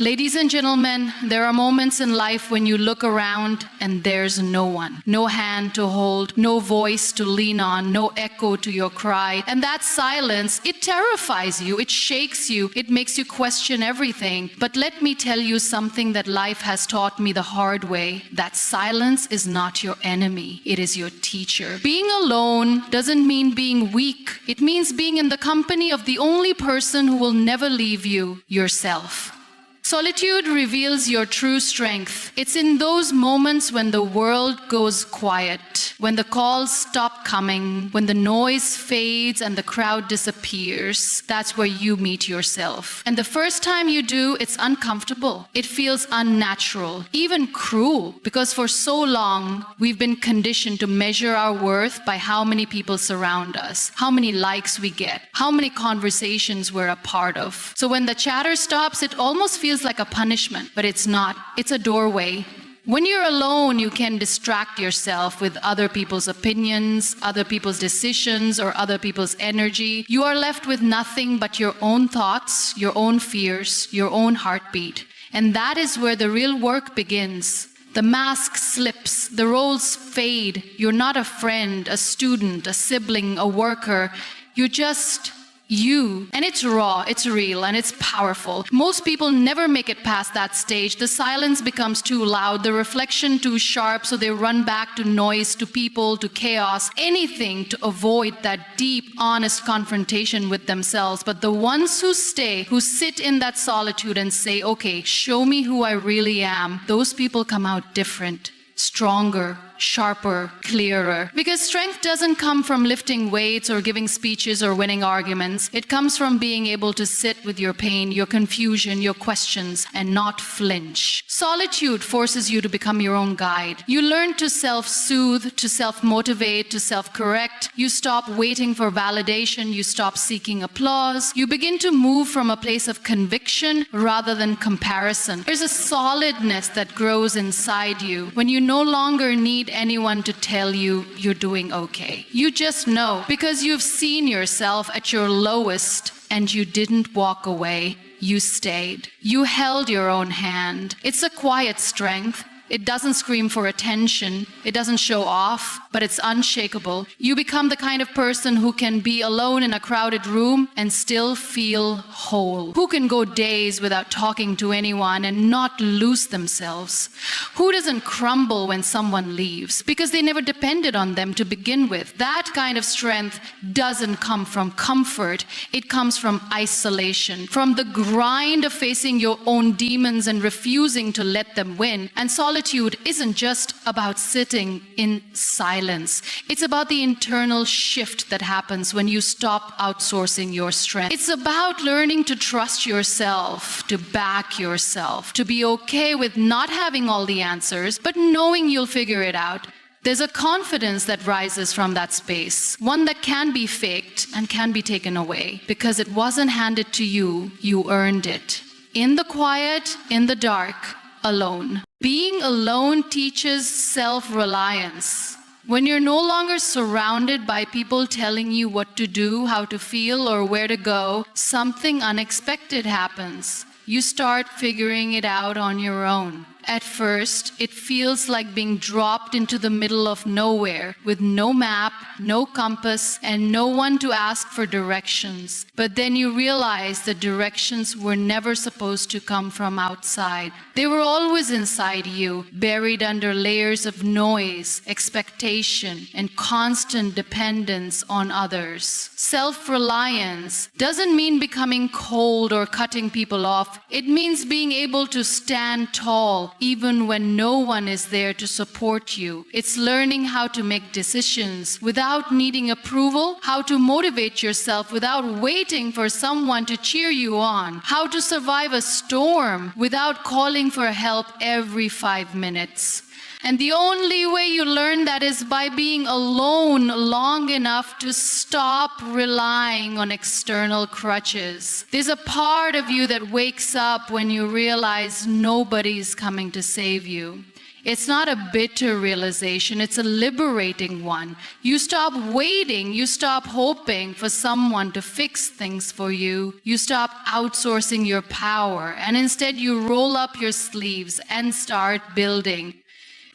Ladies and gentlemen, there are moments in life when you look around and there's no one. No hand to hold, no voice to lean on, no echo to your cry. And that silence, it terrifies you, it shakes you, it makes you question everything. But let me tell you something that life has taught me the hard way. That silence is not your enemy, it is your teacher. Being alone doesn't mean being weak. It means being in the company of the only person who will never leave you, yourself. Solitude reveals your true strength. It's in those moments when the world goes quiet, when the calls stop coming, when the noise fades and the crowd disappears. That's where you meet yourself. And the first time you do, it's uncomfortable. It feels unnatural, even cruel, because for so long, we've been conditioned to measure our worth by how many people surround us, how many likes we get, how many conversations we're a part of. So when the chatter stops, it almost feels like a punishment, but it's not. It's a doorway. When you're alone, you can distract yourself with other people's opinions, other people's decisions, or other people's energy. You are left with nothing but your own thoughts, your own fears, your own heartbeat. And that is where the real work begins. The mask slips, the roles fade. You're not a friend, a student, a sibling, a worker. You're just you. And it's raw, it's real, and it's powerful. Most people never make it past that stage. The silence becomes too loud, the reflection too sharp, so they run back to noise, to people, to chaos, anything to avoid that deep, honest confrontation with themselves. But the ones who stay, who sit in that solitude and say, okay, show me who I really am, those people come out different, stronger, sharper, clearer. Because strength doesn't come from lifting weights or giving speeches or winning arguments. It comes from being able to sit with your pain, your confusion, your questions, and not flinch. Solitude forces you to become your own guide. You learn to self-soothe, to self-motivate, to self-correct. You stop waiting for validation. You stop seeking applause. You begin to move from a place of conviction rather than comparison. There's a solidness that grows inside you when you no longer need anyone to tell you you're doing okay. You just know because you've seen yourself at your lowest and you didn't walk away. You stayed. You held your own hand. It's a quiet strength. It doesn't scream for attention. It doesn't show off, but it's unshakable. You become the kind of person who can be alone in a crowded room and still feel whole. Who can go days without talking to anyone and not lose themselves? Who doesn't crumble when someone leaves because they never depended on them to begin with? That kind of strength doesn't come from comfort. It comes from isolation, from the grind of facing your own demons and refusing to let them win. And solitude isn't just about sitting in silence. It's about the internal shift that happens when you stop outsourcing your strength. It's about learning to trust yourself, to back yourself, to be okay with not having all the answers, but knowing you'll figure it out. There's a confidence that rises from that space, one that can be faked and can be taken away because it wasn't handed to you, you earned it. In the quiet, in the dark, alone. Being alone teaches self-reliance. When you're no longer surrounded by people telling you what to do, how to feel, or where to go, something unexpected happens. You start figuring it out on your own. At first, it feels like being dropped into the middle of nowhere with no map, no compass, and no one to ask for directions. But then you realize the directions were never supposed to come from outside. They were always inside you, buried under layers of noise, expectation, and constant dependence on others. Self-reliance doesn't mean becoming cold or cutting people off. It means being able to stand tall, even when no one is there to support you. It's learning how to make decisions without needing approval, how to motivate yourself without waiting for someone to cheer you on, how to survive a storm without calling for help every 5 minutes. And the only way you learn that is by being alone long enough to stop relying on external crutches. There's a part of you that wakes up when you realize nobody's coming to save you. It's not a bitter realization, it's a liberating one. You stop waiting, you stop hoping for someone to fix things for you. You stop outsourcing your power, and instead you roll up your sleeves and start building.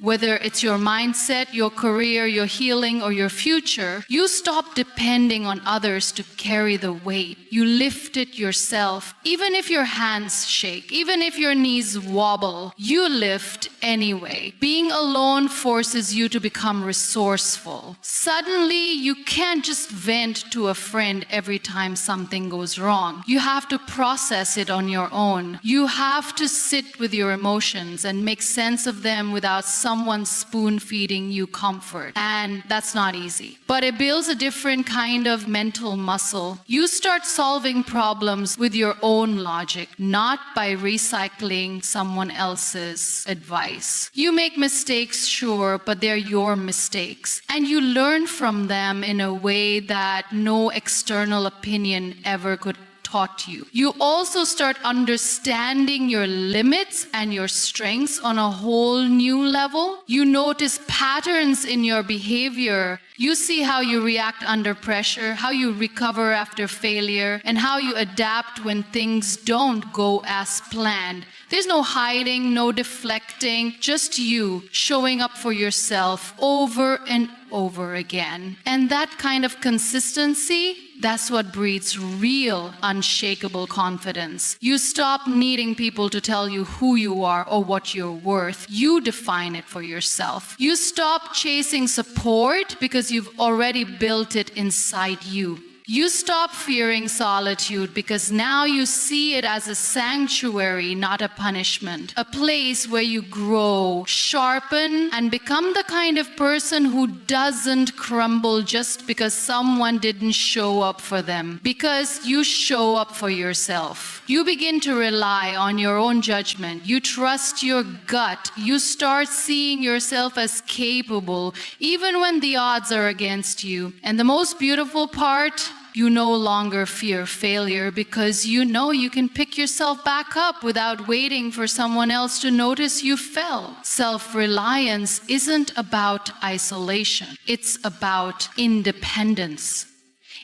Whether it's your mindset, your career, your healing, or your future, you stop depending on others to carry the weight. You lift it yourself. Even if your hands shake, even if your knees wobble, you lift anyway. Being alone forces you to become resourceful. Suddenly, you can't just vent to a friend every time something goes wrong. You have to process it on your own. You have to sit with your emotions and make sense of them without someone spoon-feeding you comfort. And that's not easy. But it builds a different kind of mental muscle. You start solving problems with your own logic, not by recycling someone else's advice. You make mistakes, sure, but they're your mistakes. And you learn from them in a way that no external opinion ever could taught you. You also start understanding your limits and your strengths on a whole new level. You notice patterns in your behavior. You see how you react under pressure, how you recover after failure, and how you adapt when things don't go as planned. There's no hiding, no deflecting, just you showing up for yourself over and over again. And that kind of consistency, that's what breeds real, unshakable confidence. You stop needing people to tell you who you are or what you're worth. You define it for yourself. You stop chasing support because you've already built it inside you. You stop fearing solitude because now you see it as a sanctuary, not a punishment. A place where you grow, sharpen, and become the kind of person who doesn't crumble just because someone didn't show up for them. Because you show up for yourself. You begin to rely on your own judgment. You trust your gut. You start seeing yourself as capable, even when the odds are against you. And the most beautiful part, you no longer fear failure because you know you can pick yourself back up without waiting for someone else to notice you fell. Self-reliance isn't about isolation. It's about independence.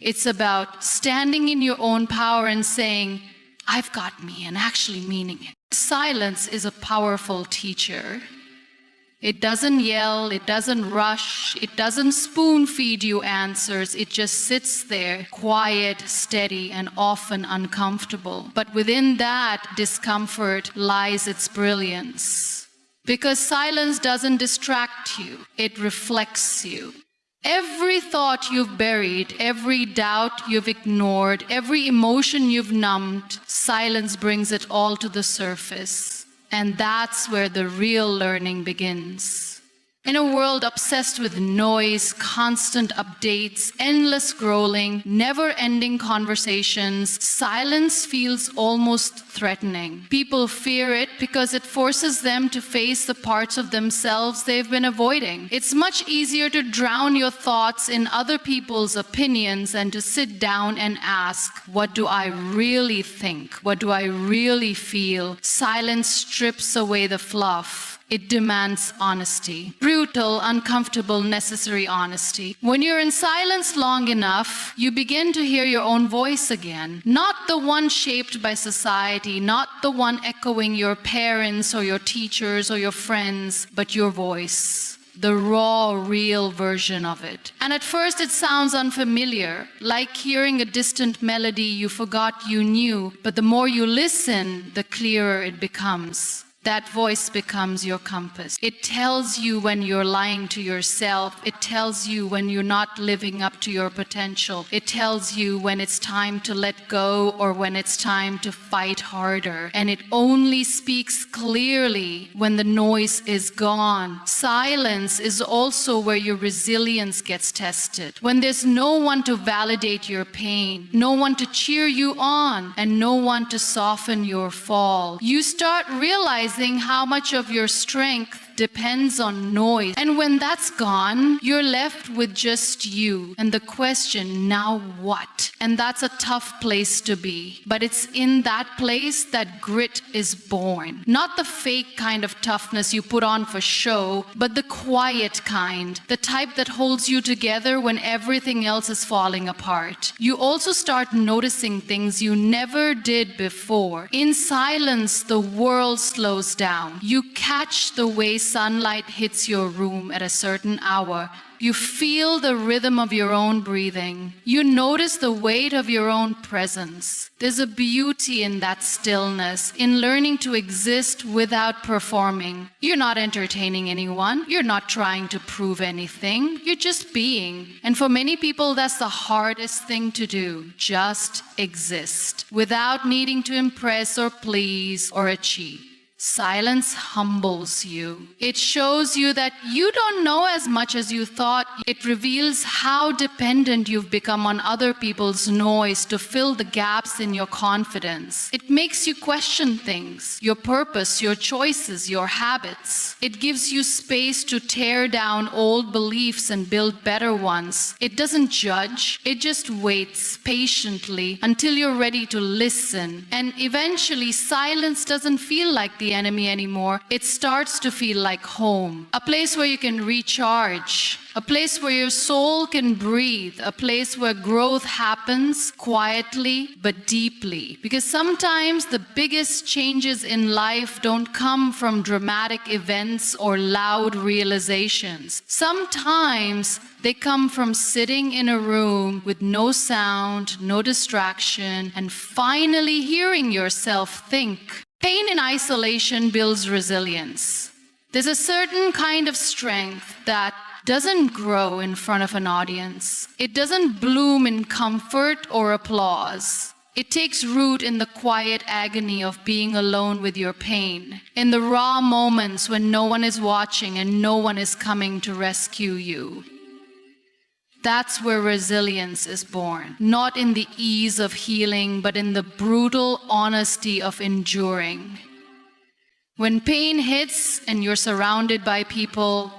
It's about standing in your own power and saying, I've got me, and actually meaning it. Silence is a powerful teacher. It doesn't yell, it doesn't rush, it doesn't spoon-feed you answers. It just sits there, quiet, steady, and often uncomfortable. But within that discomfort lies its brilliance. Because silence doesn't distract you, it reflects you. Every thought you've buried, every doubt you've ignored, every emotion you've numbed, silence brings it all to the surface. And that's where the real learning begins. In a world obsessed with noise, constant updates, endless scrolling, never-ending conversations, silence feels almost threatening. People fear it because it forces them to face the parts of themselves they've been avoiding. It's much easier to drown your thoughts in other people's opinions than to sit down and ask, what do I really think? What do I really feel? Silence strips away the fluff. It demands honesty. Brutal, uncomfortable, necessary honesty. When you're in silence long enough, you begin to hear your own voice again. Not the one shaped by society, not the one echoing your parents or your teachers or your friends, but your voice. The raw, real version of it. And at first it sounds unfamiliar, like hearing a distant melody you forgot you knew, but the more you listen, the clearer it becomes. That voice becomes your compass. It tells you when you're lying to yourself. It tells you when you're not living up to your potential. It tells you when it's time to let go or when it's time to fight harder. And it only speaks clearly when the noise is gone. Silence is also where your resilience gets tested. When there's no one to validate your pain, no one to cheer you on, and no one to soften your fall, you start realizing how much of your strength depends on noise. And when that's gone, you're left with just you. And the question, now what? And that's a tough place to be. But it's in that place that grit is born. Not the fake kind of toughness you put on for show, but the quiet kind, the type that holds you together when everything else is falling apart. You also start noticing things you never did before. In silence, the world slows down. You catch the way sunlight hits your room at a certain hour. You feel the rhythm of your own breathing. You notice the weight of your own presence. There's a beauty in that stillness, in learning to exist without performing. You're not entertaining anyone. You're not trying to prove anything. You're just being. And for many people, that's the hardest thing to do. Just exist without needing to impress or please or achieve. Silence humbles you. It shows you that you don't know as much as you thought. It reveals how dependent you've become on other people's noise to fill the gaps in your confidence. It makes you question things, your purpose, your choices, your habits. It gives you space to tear down old beliefs and build better ones. It doesn't judge. It just waits patiently until you're ready to listen. And eventually, silence doesn't feel like the enemy anymore. It starts to feel like home, a place where you can recharge, a place where your soul can breathe, a place where growth happens quietly but deeply. Because sometimes the biggest changes in life don't come from dramatic events or loud realizations. Sometimes they come from sitting in a room with no sound, no distraction, and finally hearing yourself think. Pain in isolation builds resilience. There's a certain kind of strength that doesn't grow in front of an audience. It doesn't bloom in comfort or applause. It takes root in the quiet agony of being alone with your pain, in the raw moments when no one is watching and no one is coming to rescue you. That's where resilience is born, not in the ease of healing, but in the brutal honesty of enduring. When pain hits and you're surrounded by people,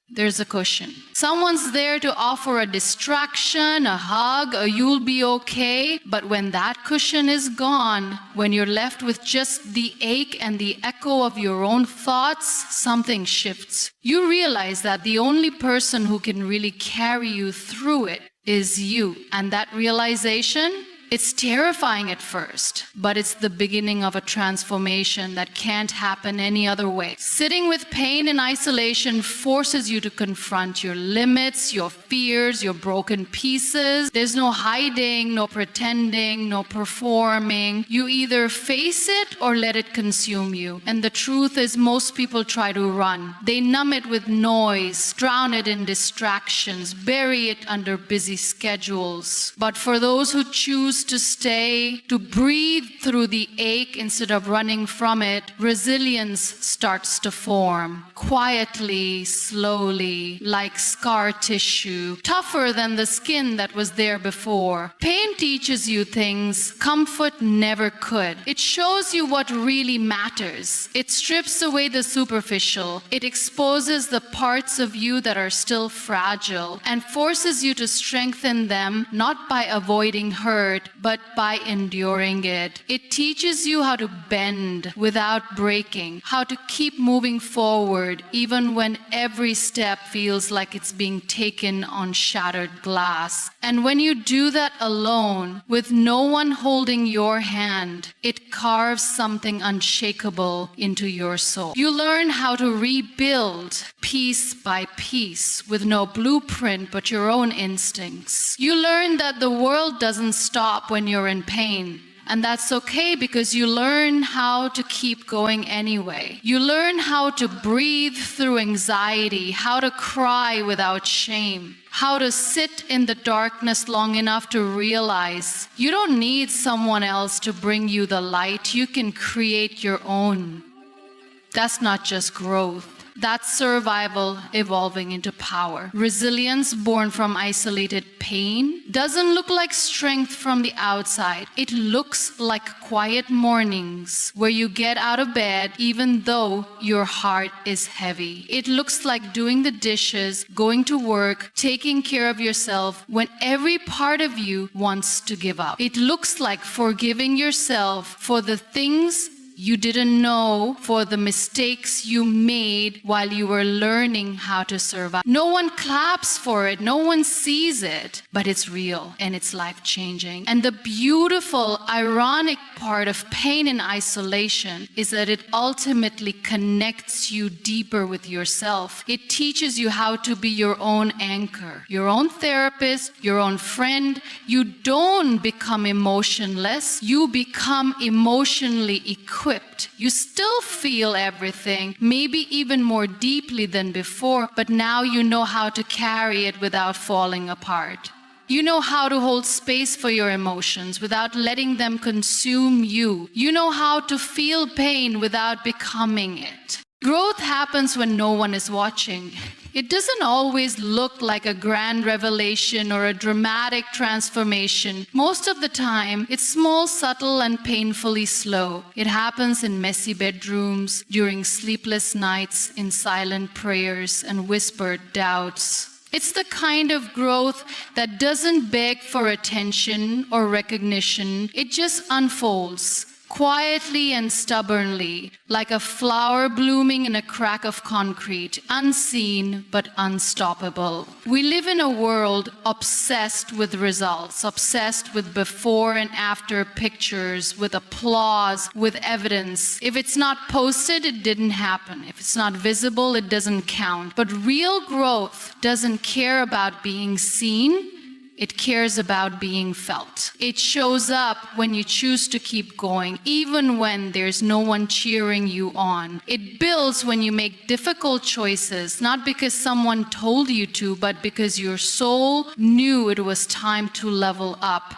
there's a cushion. Someone's there to offer a distraction, a hug, a you'll be okay. But when that cushion is gone, when you're left with just the ache and the echo of your own thoughts, something shifts. You realize that the only person who can really carry you through it is you. And that realization, it's terrifying at first, but it's the beginning of a transformation that can't happen any other way. Sitting with pain in isolation forces you to confront your limits, your fears, your broken pieces. There's no hiding, no pretending, no performing. You either face it or let it consume you. And the truth is, most people try to run. They numb it with noise, drown it in distractions, bury it under busy schedules. But for those who choose to stay, to breathe through the ache instead of running from it, resilience starts to form. Quietly, slowly, like scar tissue, tougher than the skin that was there before. Pain teaches you things comfort never could. It shows you what really matters. It strips away the superficial. It exposes the parts of you that are still fragile and forces you to strengthen them, not by avoiding hurt, but by enduring it. It teaches you how to bend without breaking, how to keep moving forward even when every step feels like it's being taken on shattered glass. And when you do that alone, with no one holding your hand, it carves something unshakable into your soul. You learn how to rebuild piece by piece with no blueprint but your own instincts. You learn that the world doesn't stop when you're in pain. And that's okay, because you learn how to keep going anyway. You learn how to breathe through anxiety, how to cry without shame, how to sit in the darkness long enough to realize you don't need someone else to bring you the light. You can create your own. That's not just growth. That's survival evolving into power. Resilience born from isolated pain doesn't look like strength from the outside. It looks like quiet mornings where you get out of bed even though your heart is heavy. It looks like doing the dishes, going to work, taking care of yourself when every part of you wants to give up. It looks like forgiving yourself for the things you didn't know, for the mistakes you made while you were learning how to survive. No one claps for it, no one sees it, but it's real and it's life-changing. And the beautiful, ironic part of pain and isolation is that it ultimately connects you deeper with yourself. It teaches you how to be your own anchor, your own therapist, your own friend. You don't become emotionless, you become emotionally equipped. You still feel everything, maybe even more deeply than before, but now you know how to carry it without falling apart. You know how to hold space for your emotions without letting them consume you. You know how to feel pain without becoming it. Growth happens when no one is watching. It doesn't always look like a grand revelation or a dramatic transformation. Most of the time, it's small, subtle, and painfully slow. It happens in messy bedrooms, during sleepless nights, in silent prayers, and whispered doubts. It's the kind of growth that doesn't beg for attention or recognition. It just unfolds, quietly and stubbornly, like a flower blooming in a crack of concrete, unseen but unstoppable. We live in a world obsessed with results, obsessed with before and after pictures, with applause, with evidence. If it's not posted, it didn't happen. If it's not visible, it doesn't count. But real growth doesn't care about being seen. It cares about being felt. It shows up when you choose to keep going, even when there's no one cheering you on. It builds when you make difficult choices, not because someone told you to, but because your soul knew it was time to level up.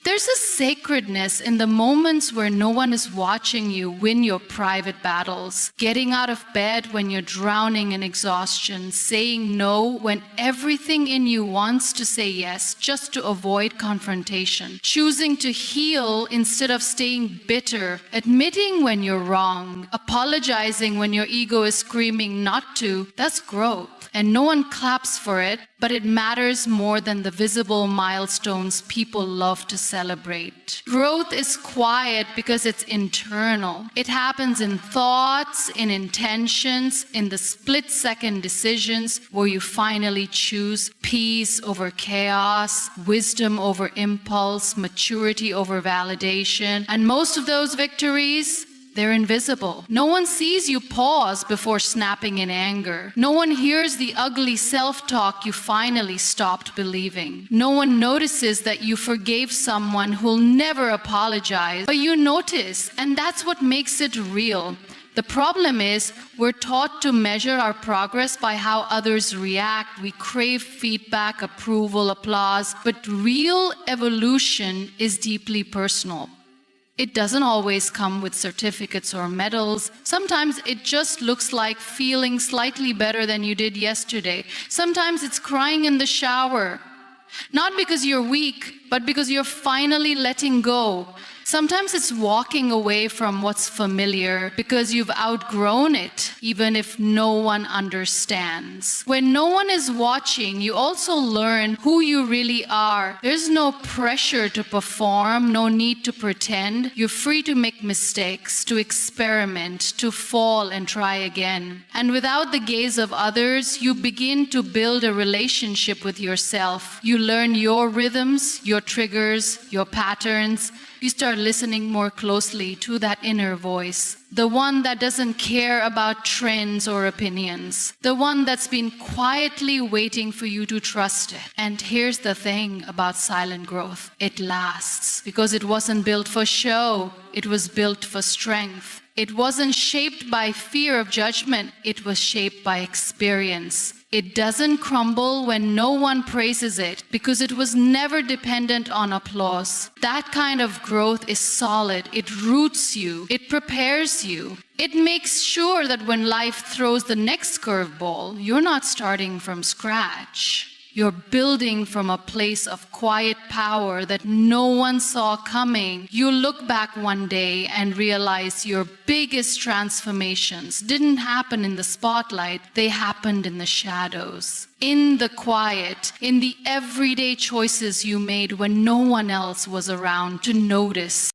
There's a sacredness in the moments where no one is watching you win your private battles. Getting out of bed when you're drowning in exhaustion. Saying no when everything in you wants to say yes, just to avoid confrontation. Choosing to heal instead of staying bitter. Admitting when you're wrong. Apologizing when your ego is screaming not to. That's growth. And no one claps for it, but it matters more than the visible milestones people love to celebrate. Growth is quiet because it's internal. It happens in thoughts, in intentions, in the split-second decisions where you finally choose peace over chaos, wisdom over impulse, maturity over validation. And most of those victories, they're invisible. No one sees you pause before snapping in anger. No one hears the ugly self-talk you finally stopped believing. No one notices that you forgave someone who'll never apologize, but you notice, and that's what makes it real. The problem is, we're taught to measure our progress by how others react. We crave feedback, approval, applause, but real evolution is deeply personal. It doesn't always come with certificates or medals. Sometimes it just looks like feeling slightly better than you did yesterday. Sometimes it's crying in the shower. Not because you're weak, but because you're finally letting go. Sometimes it's walking away from what's familiar because you've outgrown it, even if no one understands. When no one is watching, you also learn who you really are. There's no pressure to perform, no need to pretend. You're free to make mistakes, to experiment, to fall and try again. And without the gaze of others, you begin to build a relationship with yourself. You learn your rhythms, your triggers, your patterns. You start listening more closely to that inner voice, the one that doesn't care about trends or opinions, the one that's been quietly waiting for you to trust it. And here's the thing about silent growth. It lasts because it wasn't built for show. It was built for strength. It wasn't shaped by fear of judgment. It was shaped by experience. It doesn't crumble when no one praises it because it was never dependent on applause. That kind of growth is solid. It roots you. It prepares you. It makes sure that when life throws the next curveball, you're not starting from scratch. You're building from a place of quiet power that no one saw coming. You look back one day and realize your biggest transformations didn't happen in the spotlight, they happened in the shadows. In the quiet, in the everyday choices you made when no one else was around to notice.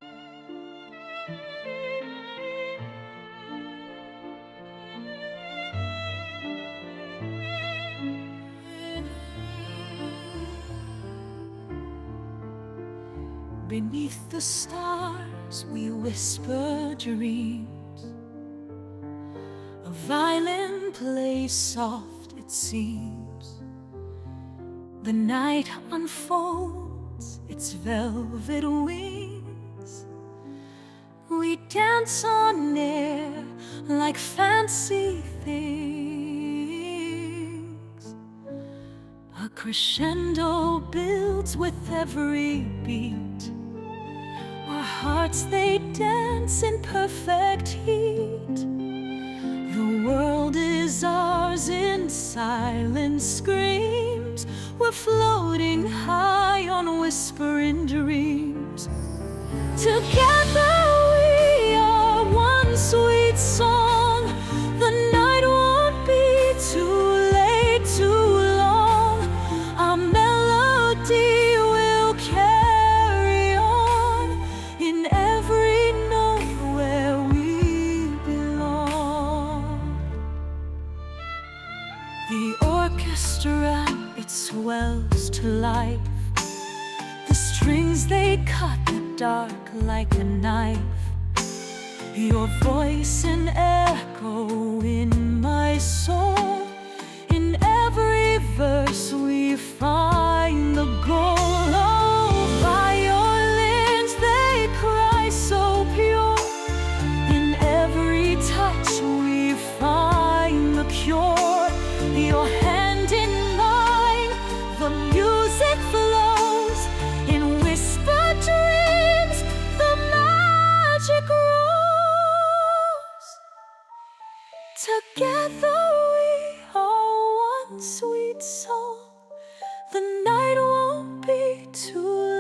Beneath the stars we whisper dreams. A violin plays soft, it seems. The night unfolds its velvet wings. We dance on air like fancy things. A crescendo builds with every beat. Our hearts, they dance in perfect heat. The world is ours in silent screams. We're floating high on whispering dreams. Together we are one sweet song. The night won't be too late, too long. Our melody will carry on in every note where we belong. The orchestra, it swells to life. The strings, they cut the dark like a knife. Your voice an echo in my soul. In every verse we find the goal. Oh, violins, they cry so pure. In every touch we find the cure. Your hand in mine, the music flows. In whispered dreams, the magic grows. Together we are one sweet soul. The night won't be too